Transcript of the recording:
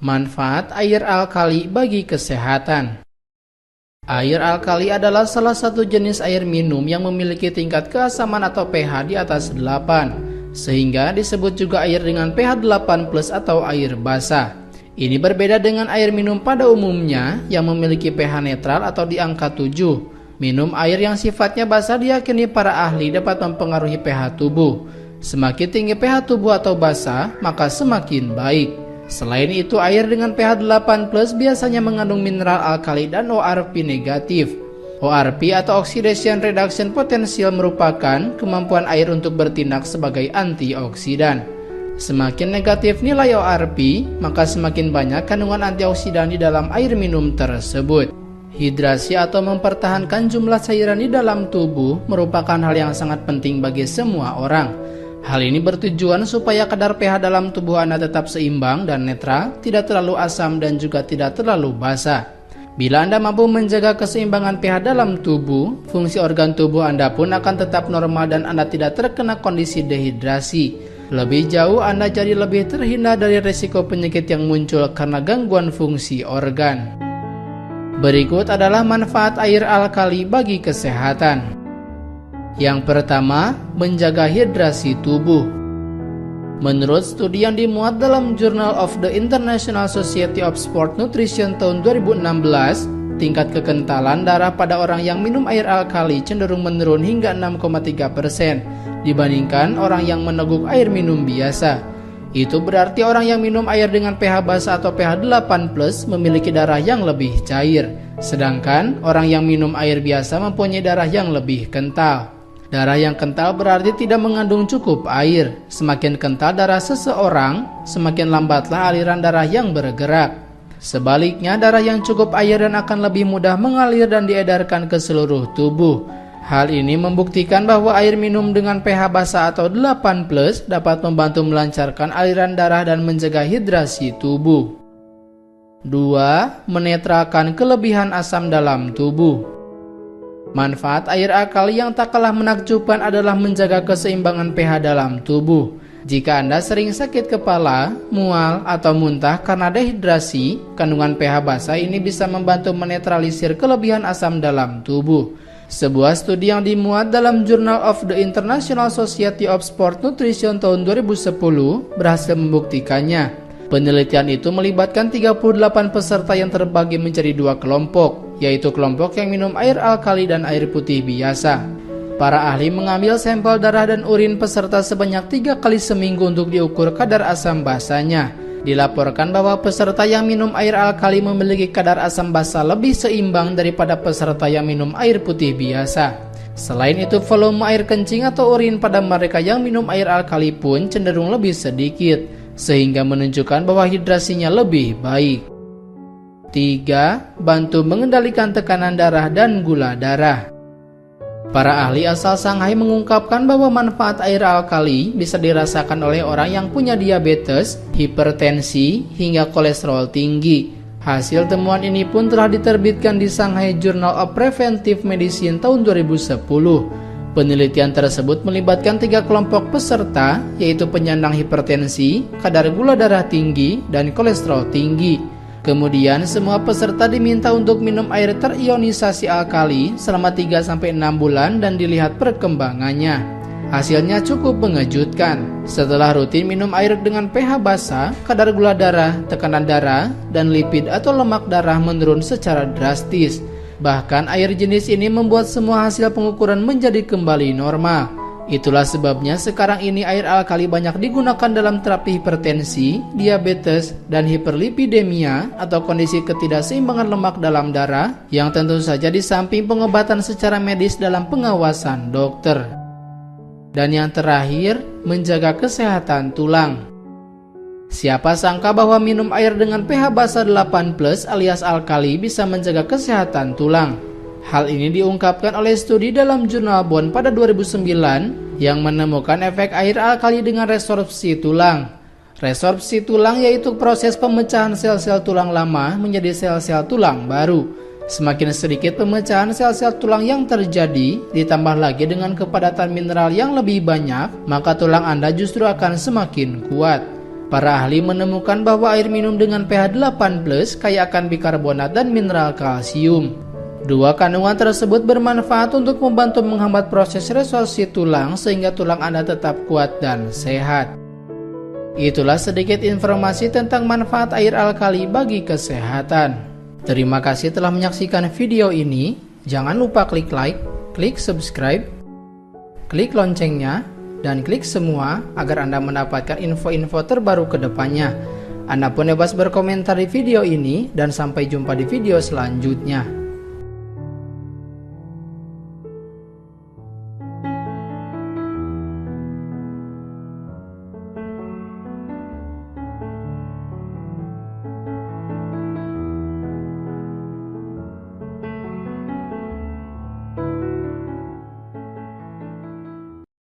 Manfaat air alkali bagi kesehatan. Air alkali adalah salah satu jenis air minum yang memiliki tingkat keasaman atau pH di atas 8, sehingga disebut juga air dengan pH 8+ atau air basa. Ini berbeda dengan air minum pada umumnya yang memiliki pH netral atau di angka 7. Minum air yang sifatnya basa diyakini para ahli dapat mempengaruhi pH tubuh. Semakin tinggi pH tubuh atau basa, maka semakin baik. Selain itu, air dengan pH 8+ biasanya mengandung mineral alkali dan ORP negatif. ORP atau Oxidation Reduction Potential merupakan kemampuan air untuk bertindak sebagai antioksidan. Semakin negatif nilai ORP, maka semakin banyak kandungan antioksidan di dalam air minum tersebut. Hidrasi atau mempertahankan jumlah cairan di dalam tubuh merupakan hal yang sangat penting bagi semua orang. Hal ini bertujuan supaya kadar pH dalam tubuh Anda tetap seimbang dan netral, tidak terlalu asam dan juga tidak terlalu basa. Bila Anda mampu menjaga keseimbangan pH dalam tubuh, fungsi organ tubuh Anda pun akan tetap normal dan Anda tidak terkena kondisi dehidrasi. Lebih jauh, Anda jadi lebih terhindar dari risiko penyakit yang muncul karena gangguan fungsi organ. Berikut adalah manfaat air alkali bagi kesehatan. Yang pertama, menjaga hidrasi tubuh. Menurut studi yang dimuat dalam Journal of the International Society of Sport Nutrition tahun 2016, tingkat kekentalan darah pada orang yang minum air alkali cenderung menurun hingga 6,3% dibandingkan orang yang meneguk air minum biasa. Itu berarti orang yang minum air dengan pH basa atau pH 8+ memiliki darah yang lebih cair, sedangkan orang yang minum air biasa mempunyai darah yang lebih kental. Darah yang kental berarti tidak mengandung cukup air. Semakin kental darah seseorang, semakin lambatlah aliran darah yang bergerak. Sebaliknya, darah yang cukup air dan akan lebih mudah mengalir dan diedarkan ke seluruh tubuh. Hal ini membuktikan bahwa air minum dengan pH basa atau 8+ dapat membantu melancarkan aliran darah dan menjaga hidrasi tubuh. 2. Menetralkan kelebihan asam dalam tubuh. Manfaat air alkali yang tak kalah menakjubkan adalah menjaga keseimbangan pH dalam tubuh. Jika Anda sering sakit kepala, mual, atau muntah karena dehidrasi, kandungan pH basa ini bisa membantu menetralisir kelebihan asam dalam tubuh. Sebuah studi yang dimuat dalam Journal of the International Society of Sport Nutrition tahun 2010 berhasil membuktikannya. Penelitian itu melibatkan 38 peserta yang terbagi menjadi 2 kelompok, yaitu kelompok yang minum air alkali dan air putih biasa. Para ahli mengambil sampel darah dan urin peserta sebanyak 3 kali seminggu untuk diukur kadar asam basanya. Dilaporkan bahwa peserta yang minum air alkali memiliki kadar asam basa lebih seimbang daripada peserta yang minum air putih biasa. Selain itu, volume air kencing atau urin pada mereka yang minum air alkali pun cenderung lebih sedikit, sehingga menunjukkan bahwa hidrasinya lebih baik. 3. Bantu mengendalikan tekanan darah dan gula darah. Para ahli asal Shanghai mengungkapkan bahwa manfaat air alkali bisa dirasakan oleh orang yang punya diabetes, hipertensi, hingga kolesterol tinggi. Hasil temuan ini pun telah diterbitkan di Shanghai Journal of Preventive Medicine tahun 2010. Penelitian tersebut melibatkan 3 kelompok peserta, yaitu penyandang hipertensi, kadar gula darah tinggi, dan kolesterol tinggi. Kemudian semua peserta diminta untuk minum air terionisasi alkali selama 3-6 bulan dan dilihat perkembangannya. Hasilnya cukup mengejutkan. Setelah rutin minum air dengan pH basa, kadar gula darah, tekanan darah, dan lipid atau lemak darah menurun secara drastis. Bahkan air jenis ini membuat semua hasil pengukuran menjadi kembali normal. Itulah sebabnya sekarang ini air alkali banyak digunakan dalam terapi hipertensi, diabetes, dan hiperlipidemia atau kondisi ketidakseimbangan lemak dalam darah yang tentu saja di samping pengobatan secara medis dalam pengawasan dokter. Dan yang terakhir, menjaga kesehatan tulang. Siapa sangka bahwa minum air dengan pH basa 8+ alias alkali bisa menjaga kesehatan tulang. Hal ini diungkapkan oleh studi dalam jurnal Bone pada 2009 yang menemukan efek air alkali dengan resorpsi tulang. Resorpsi tulang yaitu proses pemecahan sel-sel tulang lama menjadi sel-sel tulang baru. Semakin sedikit pemecahan sel-sel tulang yang terjadi, ditambah lagi dengan kepadatan mineral yang lebih banyak, maka tulang Anda justru akan semakin kuat. Para ahli menemukan bahwa air minum dengan pH 8+ kaya akan bikarbonat dan mineral kalsium. Dua kandungan tersebut bermanfaat untuk membantu menghambat proses resorpsi tulang sehingga tulang Anda tetap kuat dan sehat. Itulah sedikit informasi tentang manfaat air alkali bagi kesehatan. Terima kasih telah menyaksikan video ini. Jangan lupa klik like, klik subscribe, klik loncengnya, dan klik semua agar Anda mendapatkan info-info terbaru ke depannya. Anda pun bebas berkomentar di video ini dan sampai jumpa di video selanjutnya.